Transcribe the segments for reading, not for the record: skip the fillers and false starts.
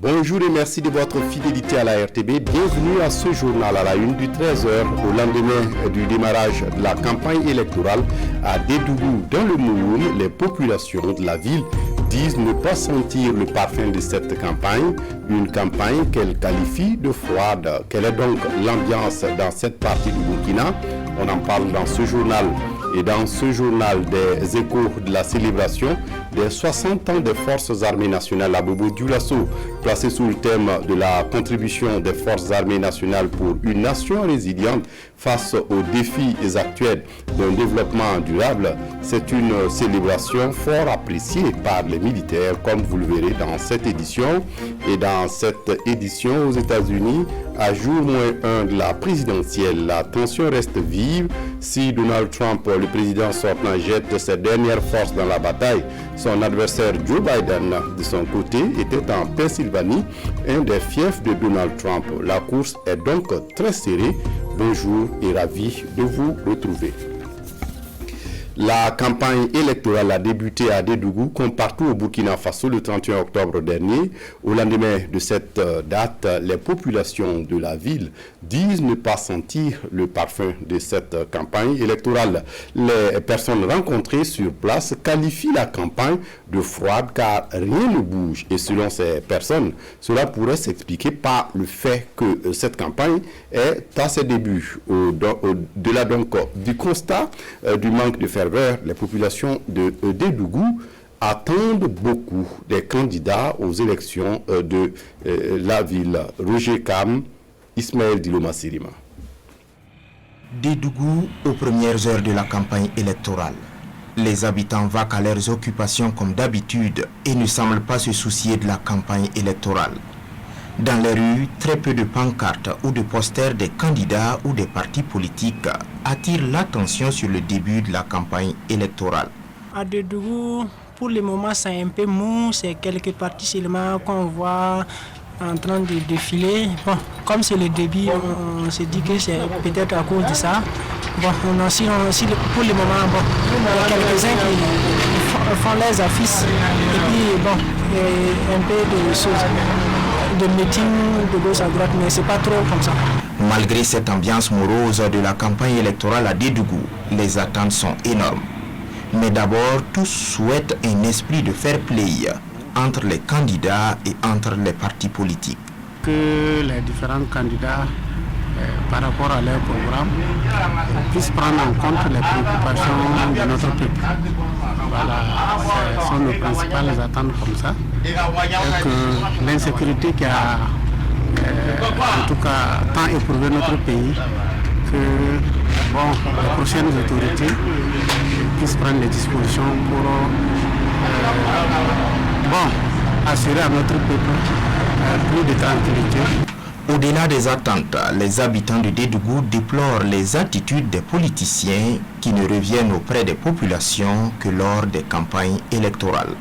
Bonjour et merci de votre fidélité à la RTB. Bienvenue à ce journal à la une du 13h au lendemain du démarrage de la campagne électorale à Dédougou. Dans le Mouloum, les populations de la ville disent ne pas sentir le parfum de cette campagne, une campagne qu'elles qualifient de froide. Quelle est donc l'ambiance dans cette partie du Burkina? On en parle dans ce journal. Et dans ce journal des échos de la célébration des 60 ans des forces armées nationales à Bobo Dioulasso, placé sous le thème de la contribution des forces armées nationales pour une nation résiliente face aux défis actuels d'un développement durable. C'est une célébration fort appréciée par les militaires, comme vous le verrez dans cette édition. Et dans cette édition aux États-Unis, à jour -1 de la présidentielle, la tension reste vive. Si Donald Trump, le président sortant, jette ses dernières forces dans la bataille, son adversaire Joe Biden, de son côté, était en Pennsylvanie, un des fiefs de Donald Trump. La course est donc très serrée. Bonjour et ravi de vous retrouver. La campagne électorale a débuté à Dédougou, comme partout au Burkina Faso, le 31 octobre dernier. Au lendemain de cette date, les populations de la ville disent ne pas sentir le parfum de cette campagne électorale. Les personnes rencontrées sur place qualifient la campagne de froide car rien ne bouge. Et selon ces personnes, cela pourrait s'expliquer par le fait que cette campagne est à ses débuts. Au-delà donc du constat du manque de ferveur, les populations de Dédougou attendent beaucoup des candidats aux élections de la ville. Roger Kam, Ismaël Diloma Sirima. Dédougou aux premières heures de la campagne électorale. Les habitants vaquent à leurs occupations comme d'habitude et ne semblent pas se soucier de la campagne électorale. Dans les rues, très peu de pancartes ou de posters des candidats ou des partis politiques attirent l'attention sur le début de la campagne électorale. À Dédougou, pour le moment, c'est un peu mou, c'est quelques partis seulement qu'on voit en train de défiler. Bon, comme c'est le début, on se dit que c'est peut-être à cause de ça. Bon, on a aussi pour le moment, bon, il y a quelques-uns qui font les affiches et puis bon, un peu de choses, de meetings de gauche à droite, mais c'est pas trop comme ça. Malgré cette ambiance morose de la campagne électorale à Dédougou, les attentes sont énormes. Mais d'abord, tous souhaitent un esprit de fair play entre les candidats et entre les partis politiques. Que les différents candidats, par rapport à leur programme, puissent prendre en compte les préoccupations de notre peuple. Voilà, ce sont nos principales attentes comme ça. Et que l'insécurité qui a, en tout cas, tant éprouvé notre pays, que les prochaines autorités puissent prendre les dispositions pour assurer à notre peuple plus de tranquillité. Au-delà des attentes, les habitants de Dédougou déplorent les attitudes des politiciens qui ne reviennent auprès des populations que lors des campagnes électorales.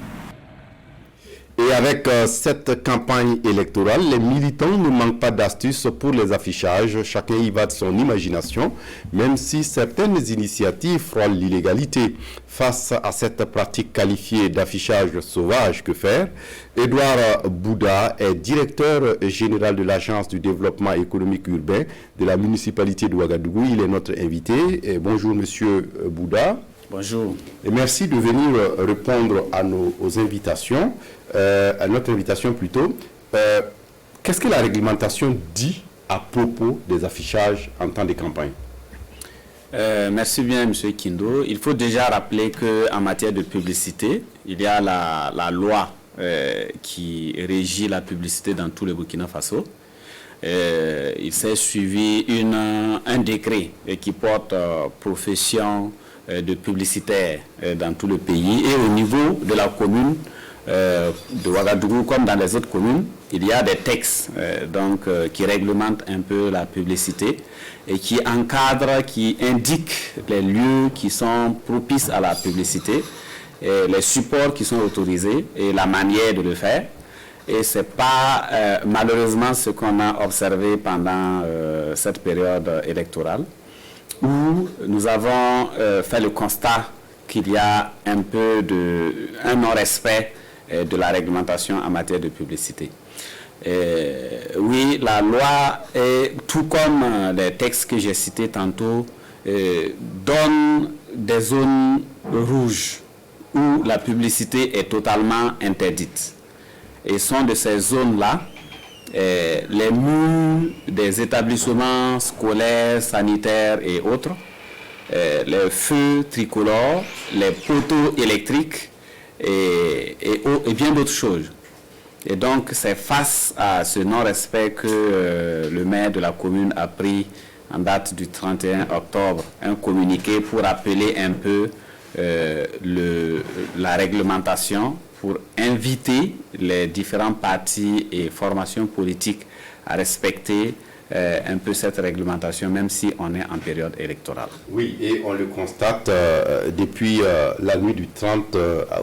Et avec cette campagne électorale, les militants ne manquent pas d'astuces pour les affichages. Chacun y va de son imagination, même si certaines initiatives frôlent l'illégalité. Face à cette pratique qualifiée d'affichage sauvage, que faire? Edouard Bouda est directeur général de l'Agence du développement économique urbain de la municipalité de Ouagadougou. Il est notre invité. Et bonjour, monsieur Bouda. Bonjour. Et merci de venir répondre à nos invitations. À notre invitation plutôt. Qu'est-ce que la réglementation dit à propos des affichages en temps de campagne? Merci bien, M. Kindo. Il faut déjà rappeler qu'en matière de publicité, il y a la loi qui régit la publicité dans tout le Burkina Faso. Il s'est suivi un décret qui porte profession de publicitaire dans tout le pays. Et au niveau de la commune de Ouagadougou, comme dans les autres communes, il y a des textes qui réglementent un peu la publicité et qui encadrent, qui indiquent les lieux qui sont propices à la publicité, et les supports qui sont autorisés et la manière de le faire. Et ce n'est pas malheureusement ce qu'on a observé pendant cette période électorale, où nous avons fait le constat qu'il y a un peu un non-respect de la réglementation en matière de publicité. Oui, la loi, tout comme les textes que j'ai cités tantôt, donne des zones rouges où la publicité est totalement interdite. Et sont de ces zones-là les murs des établissements scolaires, sanitaires et autres, les feux tricolores, les poteaux électriques et bien d'autres choses. Et donc c'est face à ce non-respect que le maire de la commune a pris en date du 31 octobre un communiqué pour appeler un peu la réglementation, pour inviter les différents partis et formations politiques à respecter un peu cette réglementation, même si on est en période électorale. Oui, et on le constate depuis la nuit du 30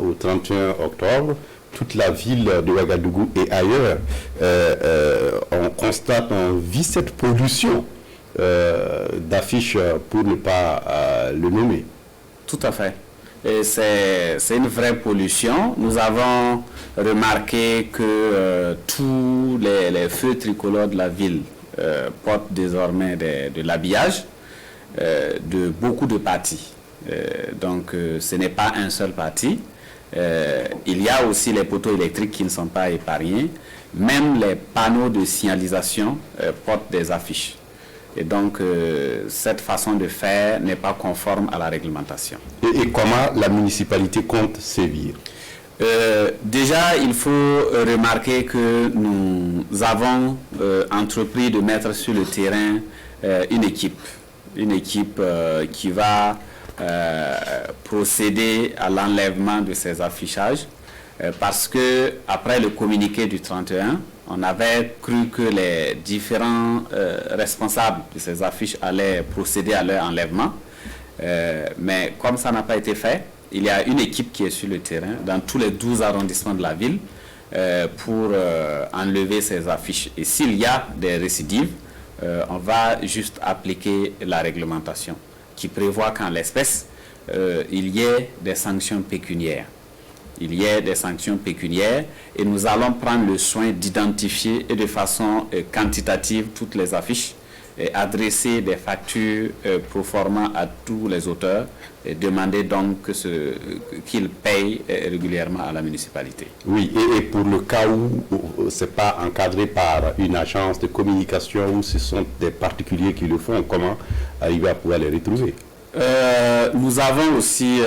au 31 octobre, toute la ville de Ouagadougou et ailleurs, on vit cette pollution d'affiches pour ne pas le nommer. Tout à fait. Et c'est une vraie pollution. Nous avons remarqué que tous les feux tricolores de la ville portent désormais de l'habillage de beaucoup de partis. Donc ce n'est pas un seul parti. Il y a aussi les poteaux électriques qui ne sont pas épargnés. Même les panneaux de signalisation portent des affiches. Et donc, cette façon de faire n'est pas conforme à la réglementation. Et comment la municipalité compte sévir? Déjà, il faut remarquer que nous avons entrepris de mettre sur le terrain une équipe qui va procéder à l'enlèvement de ces affichages parce que après le communiqué du 31, on avait cru que les différents responsables de ces affiches allaient procéder à leur enlèvement. Mais comme ça n'a pas été fait, il y a une équipe qui est sur le terrain dans tous les 12 arrondissements de la ville pour enlever ces affiches. Et s'il y a des récidives, on va juste appliquer la réglementation qui prévoit qu'en l'espèce, il y ait des sanctions pécuniaires. Il y a des sanctions pécuniaires et nous allons prendre le soin d'identifier et de façon quantitative toutes les affiches et adresser des factures pro forma à tous les auteurs et demander donc qu'ils payent régulièrement à la municipalité. Oui, et pour le cas où ce n'est pas encadré par une agence de communication où ce sont des particuliers qui le font, comment arriver à pouvoir les retrouver? Nous avons aussi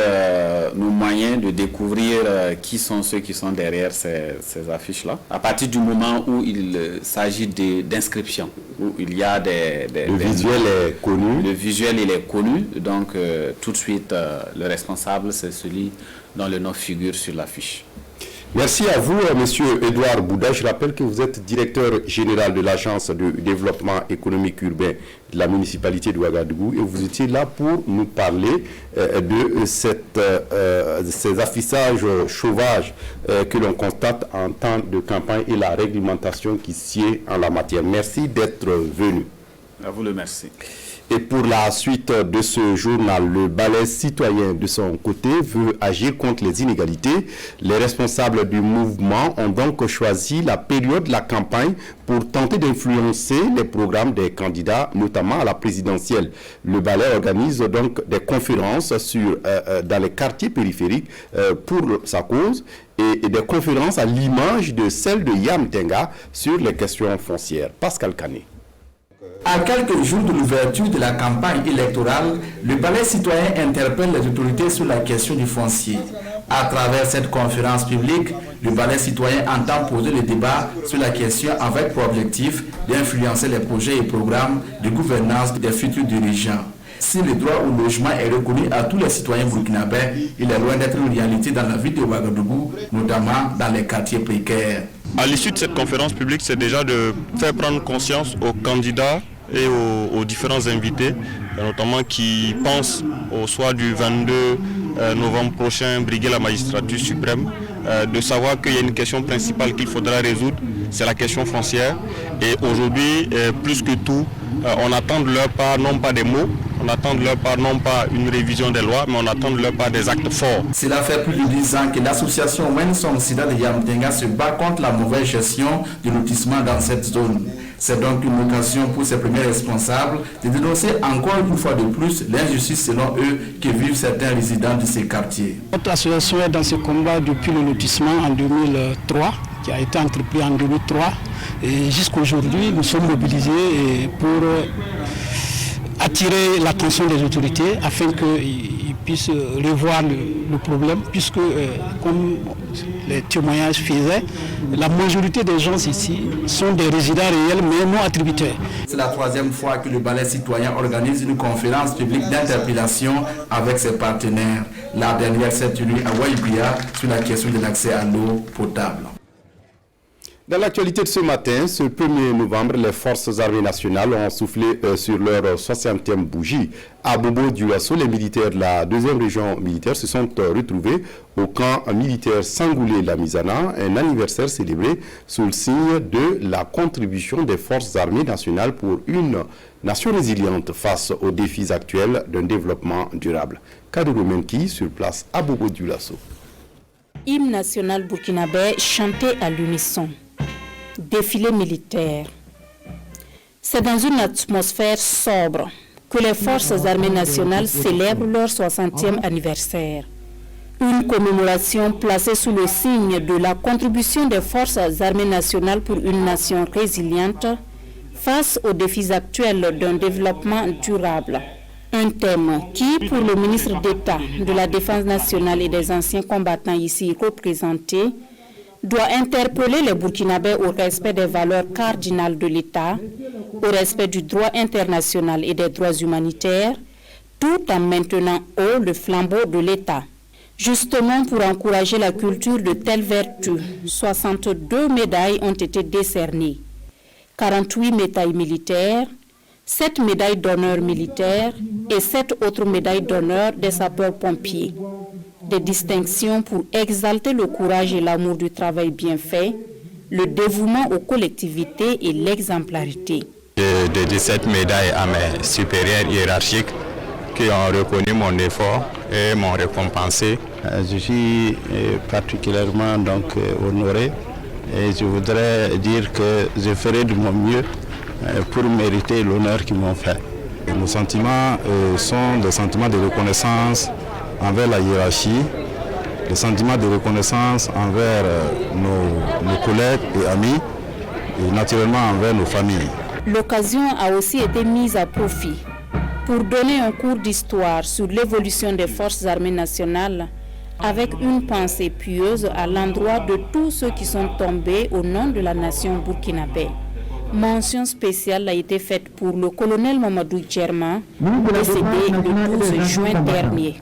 nos moyens de découvrir qui sont ceux qui sont derrière ces affiches-là. À partir du moment où il s'agit d'inscription, où il y a le visuel est connu. Le visuel, il est connu. Donc, tout de suite, le responsable, c'est celui dont le nom figure sur l'affiche. Merci à vous, Monsieur Edouard Bouda. Je rappelle que vous êtes directeur général de l'Agence de développement économique urbain de la municipalité de Ouagadougou et vous étiez là pour nous parler de ces affichages sauvages que l'on constate en temps de campagne et la réglementation qui sied en la matière. Merci d'être venu. À vous le merci. Et pour la suite de ce journal, le Balai citoyen de son côté veut agir contre les inégalités. Les responsables du mouvement ont donc choisi la période de la campagne pour tenter d'influencer les programmes des candidats, notamment à la présidentielle. Le Balai organise donc des conférences dans les quartiers périphériques pour sa cause et des conférences à l'image de celle de Yam Tenga sur les questions foncières. Pascal Kané. À quelques jours de l'ouverture de la campagne électorale, le Balai citoyen interpelle les autorités sur la question du foncier. À travers cette conférence publique, le Balai citoyen entend poser le débat sur la question avec pour objectif d'influencer les projets et programmes de gouvernance des futurs dirigeants. Si le droit au logement est reconnu à tous les citoyens burkinabés, il est loin d'être une réalité dans la ville de Ouagadougou, notamment dans les quartiers précaires. À l'issue de cette conférence publique, c'est déjà de faire prendre conscience aux candidats et aux différents invités, notamment qui pensent au soir du 22 novembre prochain briguer la magistrature suprême, de savoir qu'il y a une question principale qu'il faudra résoudre, c'est la question foncière. Et aujourd'hui, plus que tout, on attend de leur part non pas des mots, On attend de leur part non pas une révision des lois, mais on attend de leur part des actes forts. Cela fait plus de 10 ans que l'association Wensong Sida de Yamtenga se bat contre la mauvaise gestion du lotissement dans cette zone. C'est donc une occasion pour ses premiers responsables de dénoncer encore une fois de plus l'injustice selon eux que vivent certains résidents de ces quartiers. Notre association est dans ce combat depuis le lotissement en 2003, qui a été entrepris en 2003. Et jusqu'à aujourd'hui, nous sommes mobilisés pour attirer l'attention des autorités afin qu'ils puissent revoir le problème, puisque, comme les témoignages faisaient, la majorité des gens ici sont des résidents réels mais non attributaires. C'est la troisième fois que le Balai citoyen organise une conférence publique d'interpellation avec ses partenaires. La dernière s'est tenue à Waïbia sur la question de l'accès à l'eau potable. Dans l'actualité de ce matin, ce 1er novembre, les forces armées nationales ont soufflé sur leur 60e bougie. À Bobo-Dioulasso, les militaires de la 2e région militaire se sont retrouvés au camp militaire Sangoulé-Lamizana, un anniversaire célébré sous le signe de la contribution des forces armées nationales pour une nation résiliente face aux défis actuels d'un développement durable. Kadourou Menki sur place à Bobo-Dioulasso. Hymne national burkinabé chanté à l'unisson. Défilé militaire. C'est dans une atmosphère sobre que les forces armées nationales célèbrent leur 60e anniversaire. Une commémoration placée sous le signe de la contribution des forces armées nationales pour une nation résiliente face aux défis actuels d'un développement durable. Un thème qui, pour le ministre d'État de la Défense nationale et des anciens combattants ici représentés, doit interpeller les Burkinabés au respect des valeurs cardinales de l'État, au respect du droit international et des droits humanitaires, tout en maintenant haut le flambeau de l'État. Justement, pour encourager la culture de telles vertus, 62 médailles ont été décernées, 48 médailles militaires, 7 médailles d'honneur militaires et 7 autres médailles d'honneur des sapeurs-pompiers. Des distinctions pour exalter le courage et l'amour du travail bien fait, le dévouement aux collectivités et l'exemplarité. J'ai dédié cette médaille à mes supérieurs hiérarchiques qui ont reconnu mon effort et m'ont récompensé. Je suis particulièrement honoré et je voudrais dire que je ferai de mon mieux pour mériter l'honneur qu'ils m'ont fait. Et nos sentiments sont des sentiments de reconnaissance envers la hiérarchie, des sentiments de reconnaissance envers nos collègues et amis, et naturellement envers nos familles. L'occasion a aussi été mise à profit pour donner un cours d'histoire sur l'évolution des forces armées nationales avec une pensée pieuse à l'endroit de tous ceux qui sont tombés au nom de la nation burkinabé. Mention spéciale a été faite pour le colonel Mamadou Djerma, décédé le 12 juin dernier.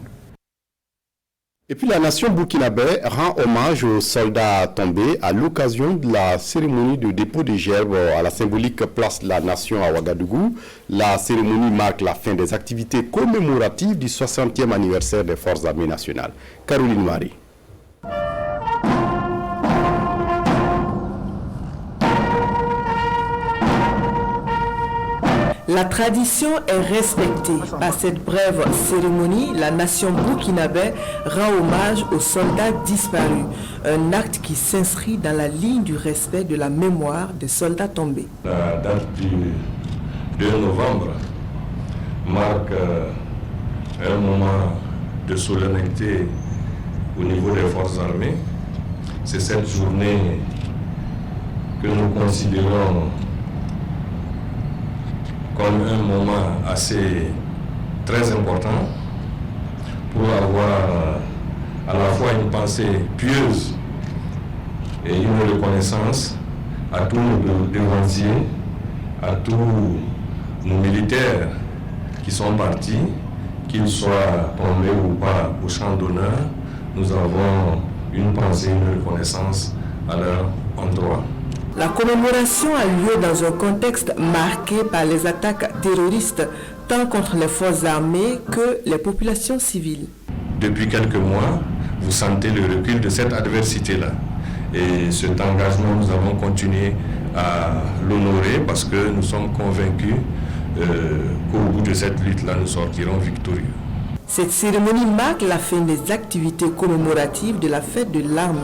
Et puis la nation burkinabé rend hommage aux soldats tombés à l'occasion de la cérémonie de dépôt des gerbes à la symbolique place de la nation à Ouagadougou. La cérémonie marque la fin des activités commémoratives du 60e anniversaire des forces armées nationales. Caroline Marie. La tradition est respectée. À cette brève cérémonie, la nation burkinabé rend hommage aux soldats disparus. Un acte qui s'inscrit dans la ligne du respect de la mémoire des soldats tombés. La date du 2 novembre marque un moment de solennité au niveau des forces armées. C'est cette journée que nous considérons comme un moment très important pour avoir à la fois une pensée pieuse et une reconnaissance à tous nos devanciers, à tous nos militaires qui sont partis, qu'ils soient tombés ou pas au champ d'honneur. Nous avons une pensée, une reconnaissance à leur endroit. La commémoration a lieu dans un contexte marqué par les attaques terroristes, tant contre les forces armées que les populations civiles. Depuis quelques mois, vous sentez le recul de cette adversité-là. Et cet engagement, nous avons continué à l'honorer parce que nous sommes convaincus qu'au bout de cette lutte-là, nous sortirons victorieux. Cette cérémonie marque la fin des activités commémoratives de la fête de l'armée.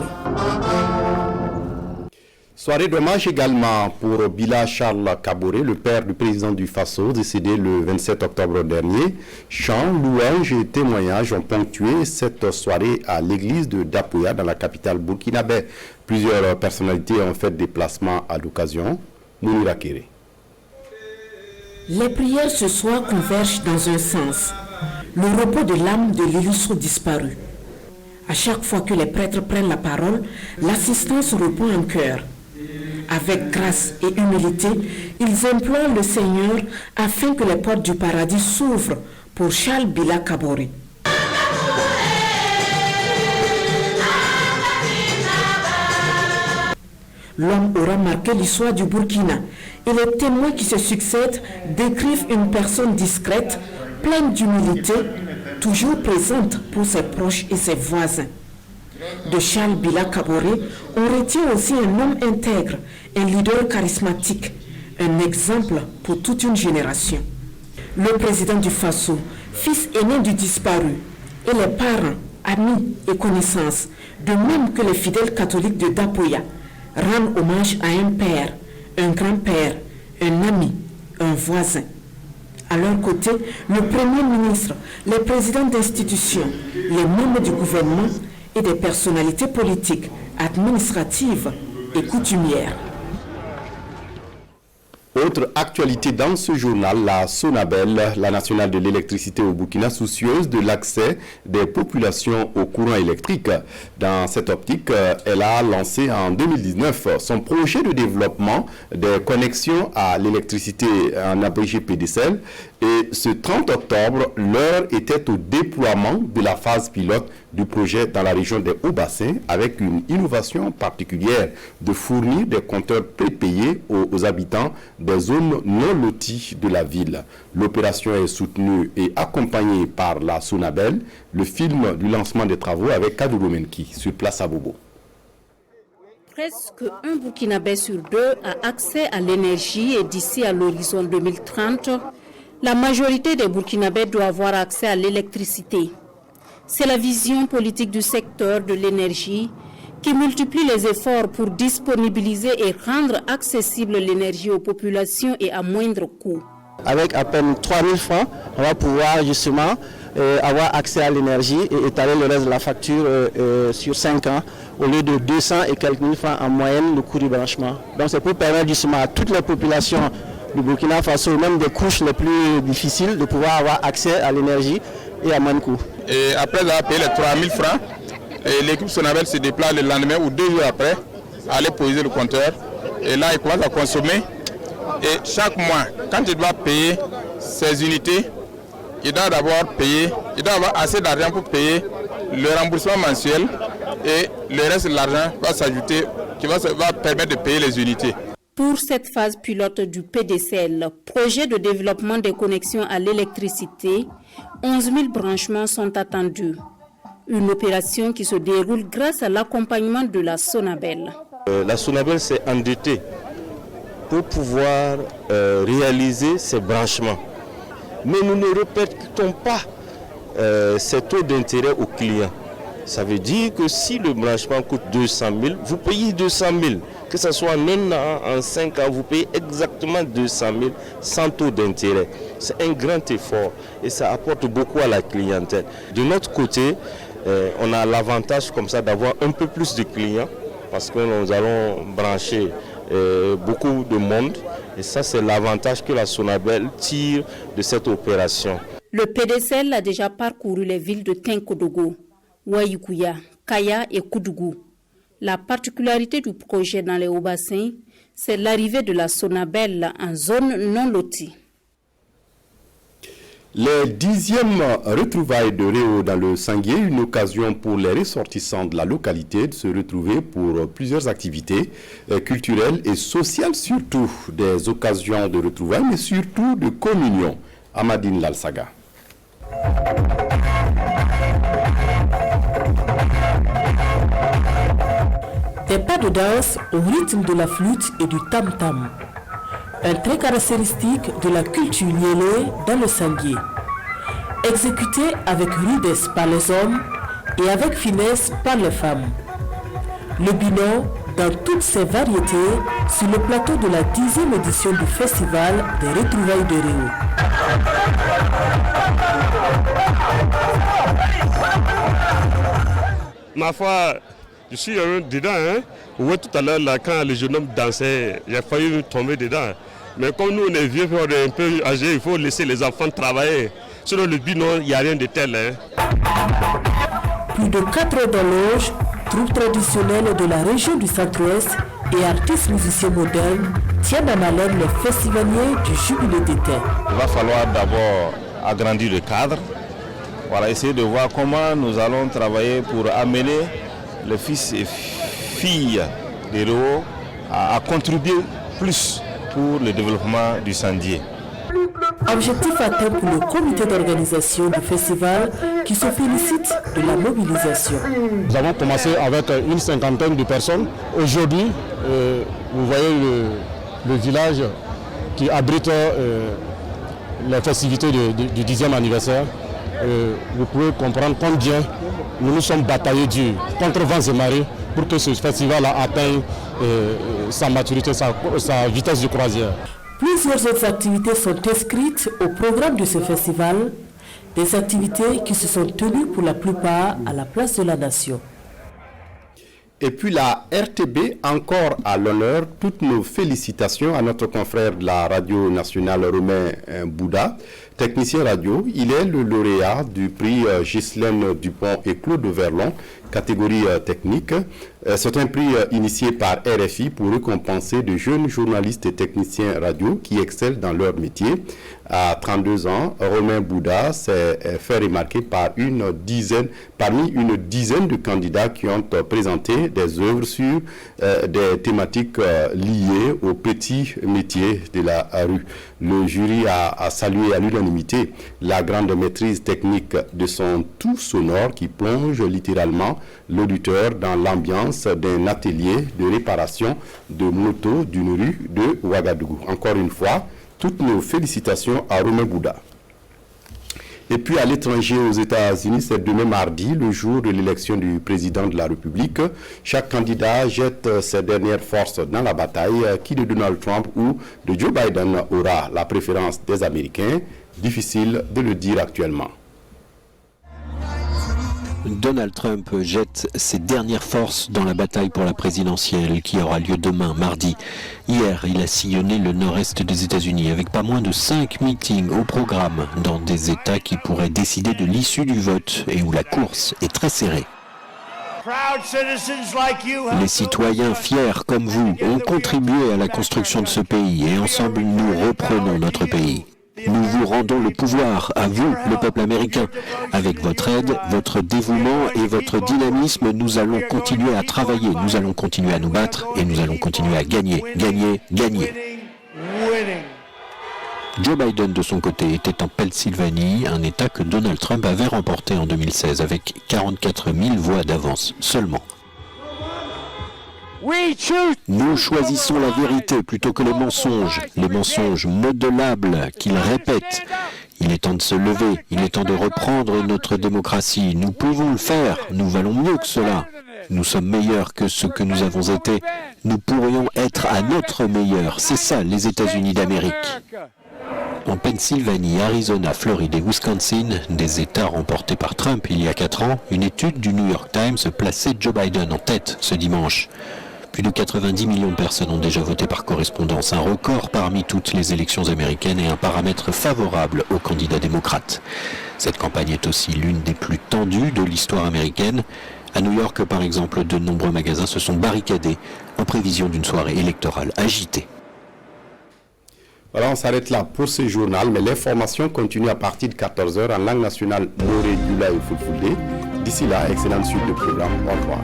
Soirée d'hommage également pour Bila Charles Kaboré, le père du président du Faso, décédé le 27 octobre dernier. Chants, louanges et témoignages ont ponctué cette soirée à l'église de Dapoya dans la capitale burkinabé. Plusieurs personnalités ont fait déplacement à l'occasion. Mounira Kéré. Les prières ce soir convergent dans un sens. Le repos de l'âme de l'illustre disparu. À chaque fois que les prêtres prennent la parole, l'assistance reprend un cœur. Avec grâce et humilité, ils implorent le Seigneur afin que les portes du paradis s'ouvrent pour Charles Bila Kaboré. L'homme aura marqué l'histoire du Burkina et les témoins qui se succèdent décrivent une personne discrète, pleine d'humilité, toujours présente pour ses proches et ses voisins. De Charles Bila Kaboré, on retient aussi un homme intègre, un leader charismatique, un exemple pour toute une génération. Le président du Faso, fils aîné du disparu, et les parents, amis et connaissances, de même que les fidèles catholiques de Dapoya, rendent hommage à un père, un grand-père, un ami, un voisin. À leur côté, le Premier ministre, les présidents d'institutions, les membres du gouvernement et des personnalités politiques, administratives et coutumières. Autre actualité dans ce journal, la Sonabel, la nationale de l'électricité au Burkina, soucieuse de l'accès des populations au courant électrique. Dans cette optique, elle a lancé en 2019 son projet de développement des connexions à l'électricité en abrégé PDCL. Et ce 30 octobre, l'heure était au déploiement de la phase pilote du projet dans la région des Hauts-Bassins avec une innovation particulière de fournir des compteurs prépayés aux habitants des zones non loties de la ville. L'opération est soutenue et accompagnée par la Sonabel, le film du lancement des travaux avec Kadou Menki sur place à Bobo. Presque un Burkinabé sur deux a accès à l'énergie et d'ici à l'horizon 2030, la majorité des Burkinabés doit avoir accès à l'électricité. C'est la vision politique du secteur de l'énergie qui multiplie les efforts pour disponibiliser et rendre accessible l'énergie aux populations et à moindre coût. Avec à peine 3 000 francs, on va pouvoir justement avoir accès à l'énergie et étaler le reste de la facture sur 5 ans au lieu de 200 et quelques mille francs en moyenne le coût du branchement. Donc c'est pour permettre justement à toutes les populations du Burkina Faso, même des couches les plus difficiles, de pouvoir avoir accès à l'énergie et à moins de coût. Et après avoir payé les 3 000 francs, l'équipe Sonabel se déplace le lendemain ou 2 jours après, aller poser le compteur. Et là, il commence à consommer. Et chaque mois, quand il doit payer ses unités, il doit d'abord payer, il doit avoir assez d'argent pour payer le remboursement mensuel et le reste de l'argent va s'ajouter, qui va permettre de payer les unités. Pour cette phase pilote du PDCL, projet de développement des connexions à l'électricité, 11 000 branchements sont attendus. Une opération qui se déroule grâce à l'accompagnement de la Sonabel. La Sonabel s'est endettée pour pouvoir réaliser ces branchements. Mais nous ne répercutons pas ces taux d'intérêt aux clients. Ça veut dire que si le branchement coûte 200 000, vous payez 200 000. Que ce soit en 1 an, en 5 ans, vous payez exactement 200 000 sans taux d'intérêt. C'est un grand effort et ça apporte beaucoup à la clientèle. De notre côté, on a l'avantage comme ça d'avoir un peu plus de clients parce que nous allons brancher beaucoup de monde. Et ça, c'est l'avantage que la Sonabel tire de cette opération. Le PDCL a déjà parcouru les villes de Tinkodogo, Waïkouya, Kaya et Koudougou. La particularité du projet dans les Hauts-Bassins, c'est l'arrivée de la Sonabel en zone non lotie. Les 10e retrouvailles de Réau dans le Sanguier, une occasion pour les ressortissants de la localité de se retrouver pour plusieurs activités culturelles et sociales, surtout des occasions de retrouvailles, mais surtout de communion. Amadine Lalsaga. Des pas de danse au rythme de la flûte et du tam-tam. un trait caractéristique de la culture niélée dans le sanglier. Exécuté avec rudesse par les hommes et avec finesse par les femmes. Le bino dans toutes ses variétés sur le plateau de la 10e édition du Festival des Retrouvailles de Réau. Ma foi, je suis dedans. Hein. Oui, tout à l'heure, quand les jeunes hommes dansaient, j'ai failli tomber dedans. Mais comme nous, on est vieux, on est un peu âgés, il faut laisser les enfants travailler. Sinon, le bino, il n'y a rien de tel. Hein. Plus de 4 heures d'horloge, troupes traditionnelles de la région du Centre-Ouest et artistes musiciens modernes tiennent en haleine les festivaliers du Jubilé d'été. Il va falloir d'abord agrandir le cadre, voilà, essayer de voir comment nous allons travailler pour amener les fils et filles des Réau à contribuer plus pour le développement du sanglier. Objectif atteint pour le comité d'organisation du festival qui se félicite de la mobilisation. Nous avons commencé avec une cinquantaine de personnes. Aujourd'hui, vous voyez le village qui abrite les festivités du 10e anniversaire. Vous pouvez comprendre combien nous nous sommes bataillés dur contre vents et marées pour que ce festival atteigne sa maturité, sa vitesse de croisière. Plusieurs autres activités sont inscrites au programme de ce festival, des activités qui se sont tenues pour la plupart à la place de la Nation. Et puis la RTB, encore à l'honneur, toutes nos félicitations à notre confrère de la radio nationale Romain Bouda, technicien radio. Il est le lauréat du prix Ghislaine Dupont et Claude Verlon, catégorie technique. C'est un prix initié par RFI pour récompenser de jeunes journalistes et techniciens radio qui excellent dans leur métier. À 32 ans, Romain Bouda s'est fait remarquer parmi une dizaine de candidats qui ont présenté des œuvres sur des thématiques liées aux petits métiers de la rue. Le jury a salué à l'unanimité la grande maîtrise technique de son tout sonore qui plonge littéralement l'auditeur dans l'ambiance d'un atelier de réparation de motos d'une rue de Ouagadougou. Encore une fois, toutes nos félicitations à Romain Bouda. Et puis à l'étranger, aux États-Unis, c'est demain mardi, le jour de l'élection du président de la République. Chaque candidat jette ses dernières forces dans la bataille. Qui de Donald Trump ou de Joe Biden aura la préférence des Américains? Difficile de le dire actuellement. Donald Trump jette ses dernières forces dans la bataille pour la présidentielle qui aura lieu demain, mardi. Hier, il a sillonné le nord-est des États-Unis avec pas moins de 5 meetings au programme dans des États qui pourraient décider de l'issue du vote et où la course est très serrée. Les citoyens fiers comme vous ont contribué à la construction de ce pays et ensemble nous reprenons notre pays. Nous vous rendons le pouvoir, à vous, le peuple américain. Avec votre aide, votre dévouement et votre dynamisme, nous allons continuer à travailler, nous allons continuer à nous battre et nous allons continuer à gagner, gagner, gagner. Joe Biden, de son côté, était en Pennsylvanie, un État que Donald Trump avait remporté en 2016 avec 44 000 voix d'avance seulement. Nous choisissons la vérité plutôt que les mensonges modélables qu'il répète. Il est temps de se lever, il est temps de reprendre notre démocratie. Nous pouvons le faire, nous valons mieux que cela. Nous sommes meilleurs que ce que nous avons été. Nous pourrions être à notre meilleur. C'est ça, les États-Unis d'Amérique. En Pennsylvanie, Arizona, Floride et Wisconsin, des États remportés par Trump il y a 4 ans, une étude du New York Times plaçait Joe Biden en tête ce dimanche. Plus de 90 millions de personnes ont déjà voté par correspondance, un record parmi toutes les élections américaines et un paramètre favorable aux candidats démocrates. Cette campagne est aussi l'une des plus tendues de l'histoire américaine. À New York, par exemple, de nombreux magasins se sont barricadés en prévision d'une soirée électorale agitée. Alors on s'arrête là pour ce journal, mais l'information continue à partir de 14h en langue nationale Moré, Dioula et Fulfulde. D'ici là, excellente suite de programme. Au revoir.